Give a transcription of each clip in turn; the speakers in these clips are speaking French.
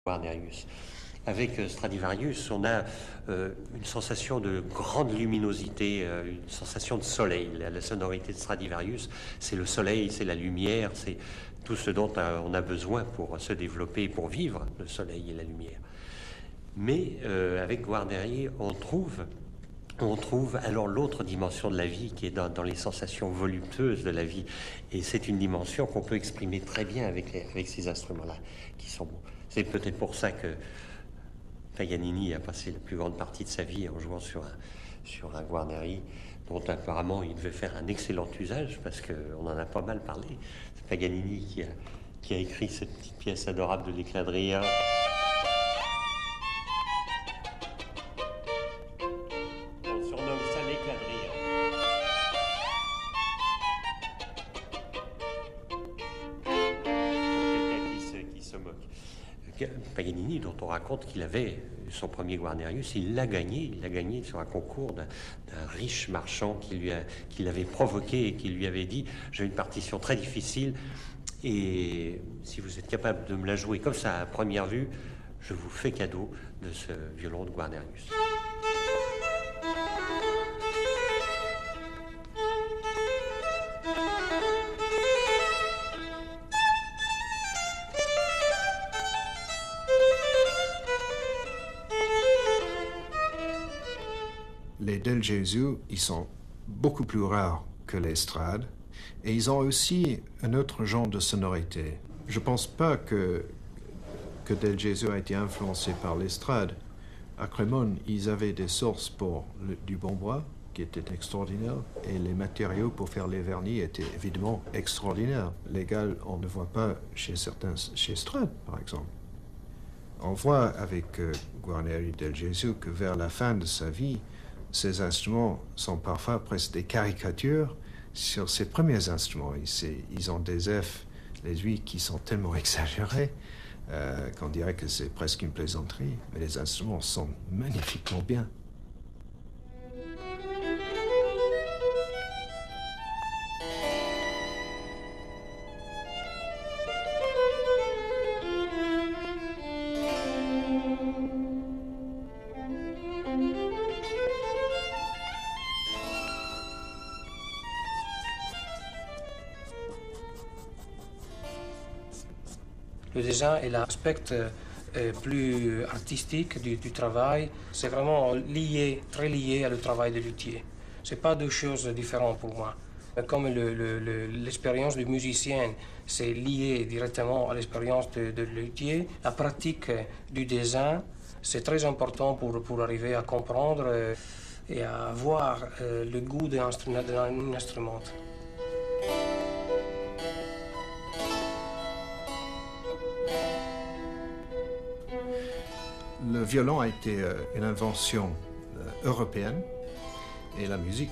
Guarnerius. Avec Stradivarius, on a une sensation de grande luminosité, une sensation de soleil. La sonorité de Stradivarius, c'est le soleil, c'est la lumière, c'est tout ce dont on a besoin pour se développer, pour vivre, le soleil et la lumière. Mais avec Guarneri, on trouve alors l'autre dimension de la vie qui est dans les sensations voluptueuses de la vie. Et c'est une dimension qu'on peut exprimer très bien avec ces instruments-là, qui sont beaux. C'est peut-être pour ça que Paganini a passé la plus grande partie de sa vie en jouant sur un Guarneri, dont apparemment il devait faire un excellent usage, parce qu'on en a pas mal parlé. C'est Paganini qui a écrit cette petite pièce adorable de l'éclat de rire. On surnomme ça l'éclat de rire. Quelqu'un qui se moque. Paganini, dont on raconte qu'il avait son premier Guarnerius, il l'a gagné sur un concours d'un riche marchand qui l'avait provoqué et qui lui avait dit: j'ai une partition très difficile et si vous êtes capable de me la jouer comme ça à première vue, je vous fais cadeau de ce violon de Guarnerius. Les Del Gesù, ils sont beaucoup plus rares que les Strad, et ils ont aussi un autre genre de sonorité. Je ne pense pas que Del Gesù a été influencé par les Strad. À Crémone, ils avaient des sources pour du bon bois, qui étaient extraordinaires, et les matériaux pour faire les vernis étaient évidemment extraordinaires. L'égal, on ne voit pas chez Strad, par exemple. On voit avec Guarneri Del Gesù que vers la fin de sa vie, ces instruments sont parfois presque des caricatures sur ses premiers instruments. Ils ont des F, les huit, qui sont tellement exagérés qu'on dirait que c'est presque une plaisanterie. Mais les instruments sont magnifiquement bien. Le dessin est l'aspect plus artistique du travail. C'est vraiment lié, très lié au travail de luthier. Ce n'est pas deux choses différentes pour moi. Comme l'expérience du musicien, c'est lié directement à l'expérience de luthier, la pratique du dessin, c'est très important pour arriver à comprendre et à voir le goût d'un instrument. Le violon a été une invention européenne et la musique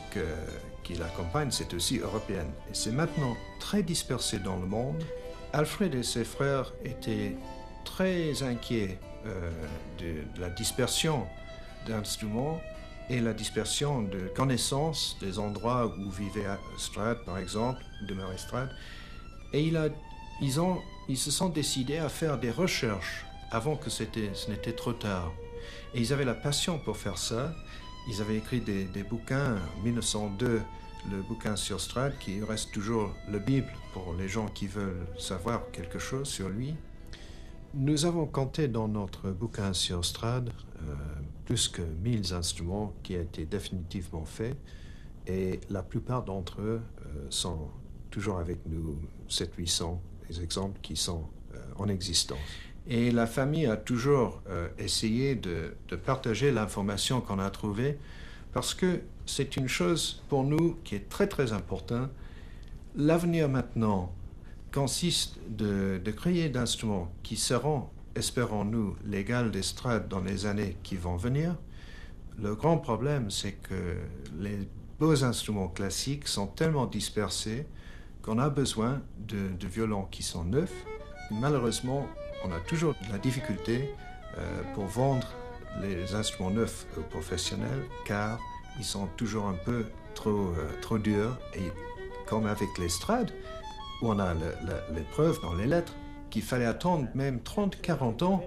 qui l'accompagne, c'est aussi européenne. Et c'est maintenant très dispersé dans le monde. Alfred et ses frères étaient très inquiets de la dispersion d'instruments et la dispersion de connaissances des endroits où vivait Strad, par exemple, demeurait Strad. Et ils se sont décidés à faire des recherches avant que ce n'était trop tard. Et ils avaient la passion pour faire ça. Ils avaient écrit des bouquins. En 1902, le bouquin sur Strad, qui reste toujours la Bible pour les gens qui veulent savoir quelque chose sur lui. Nous avons compté dans notre bouquin sur Strad plus que 1000 instruments qui ont été définitivement faits. Et la plupart d'entre eux sont toujours avec nous, 700-800 exemples qui sont en existence. Et la famille a toujours essayé de partager l'information qu'on a trouvée parce que c'est une chose pour nous qui est très très importante. L'avenir maintenant consiste de créer d'instruments qui seront, espérons-nous, l'égal des Strad dans les années qui vont venir. Le grand problème, c'est que les beaux instruments classiques sont tellement dispersés qu'on a besoin de violons qui sont neufs. Malheureusement, on a toujours la difficulté pour vendre les instruments neufs aux professionnels car ils sont toujours un peu trop durs. Et comme avec les Strad, où on a les preuves dans les lettres qu'il fallait attendre même 30-40 ans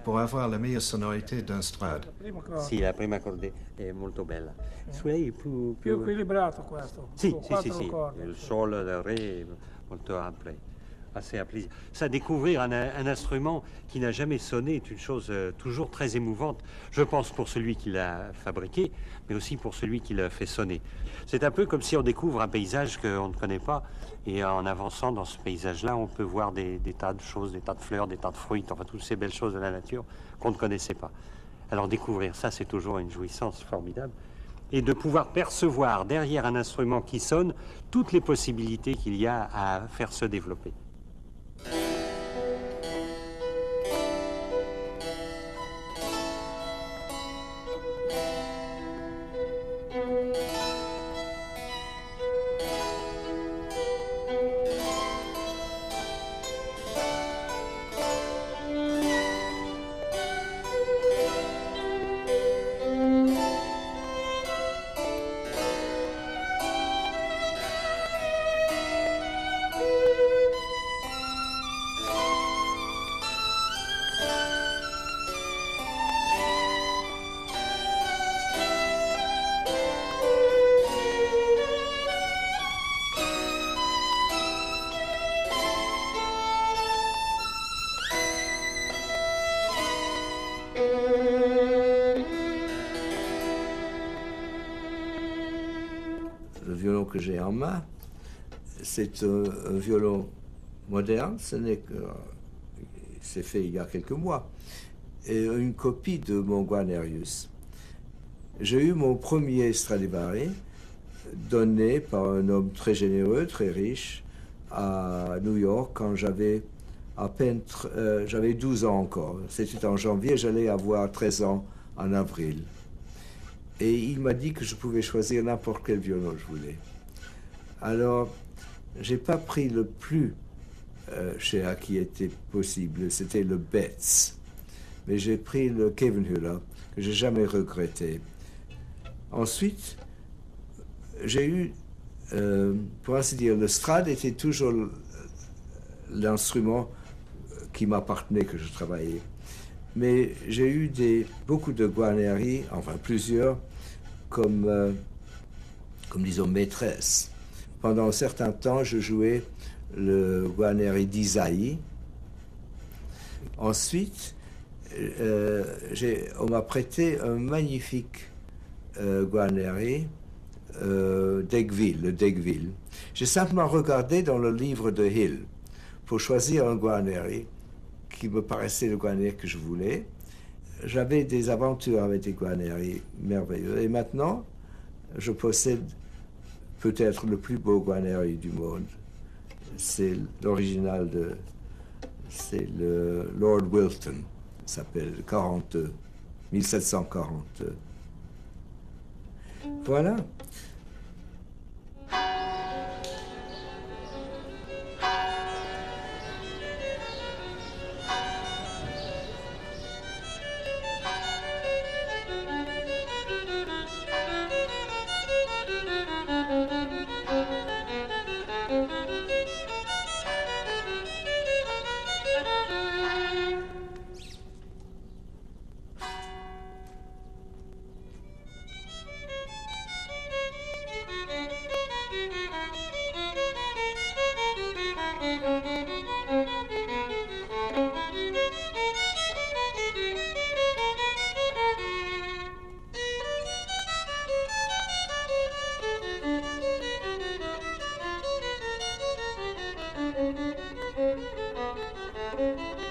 pour avoir la meilleure sonorité d'un Strad. Prima cosa. Sì, la prima corde è molto bella. Su lei più... Più equilibrato questo. Sì, con sì, quattro sì, sì. corde. Le sol, le ré, molto ample. Assez à plaisir. Ça, découvrir un instrument qui n'a jamais sonné est une chose toujours très émouvante, je pense pour celui qui l'a fabriqué, mais aussi pour celui qui l'a fait sonner. C'est un peu comme si on découvre un paysage qu'on ne connaît pas, et en avançant dans ce paysage-là, on peut voir des tas de choses, des tas de fleurs, des tas de fruits, enfin toutes ces belles choses de la nature qu'on ne connaissait pas. Alors découvrir ça, c'est toujours une jouissance formidable. Et de pouvoir percevoir derrière un instrument qui sonne toutes les possibilités qu'il y a à faire se développer. Le violon que j'ai en main, c'est un violon moderne, c'est fait il y a quelques mois, et une copie de mon Guarnerius. J'ai eu mon premier Stradivari donné par un homme très généreux, très riche, à New York quand j'avais à peine j'avais 12 ans encore. C'était en janvier, j'allais avoir 13 ans en avril. Et il m'a dit que je pouvais choisir n'importe quel violon je voulais. Alors, j'ai pas pris le plus cher qui était possible, c'était le Betz. Mais j'ai pris le Khevenhüller, que j'ai jamais regretté. Ensuite, j'ai eu, pour ainsi dire, le Strad était toujours l'instrument qui m'appartenait, que je travaillais. Mais j'ai eu beaucoup de Guarneri, enfin plusieurs, comme disons maîtresse. Pendant un certain temps, je jouais le Guarneri d'Isaïe. Ensuite, on m'a prêté un magnifique Guarneri d'Aigueville, le d'Aigueville. J'ai simplement regardé dans le livre de Hill pour choisir un Guarneri qui me paraissait le Guarneri que je voulais. J'avais des aventures avec des Guarneri merveilleux. Et maintenant, je possède peut-être le plus beau Guarneri du monde. C'est l'original c'est le Lord Wilton. Ça s'appelle 1740. Voilà. Thank you.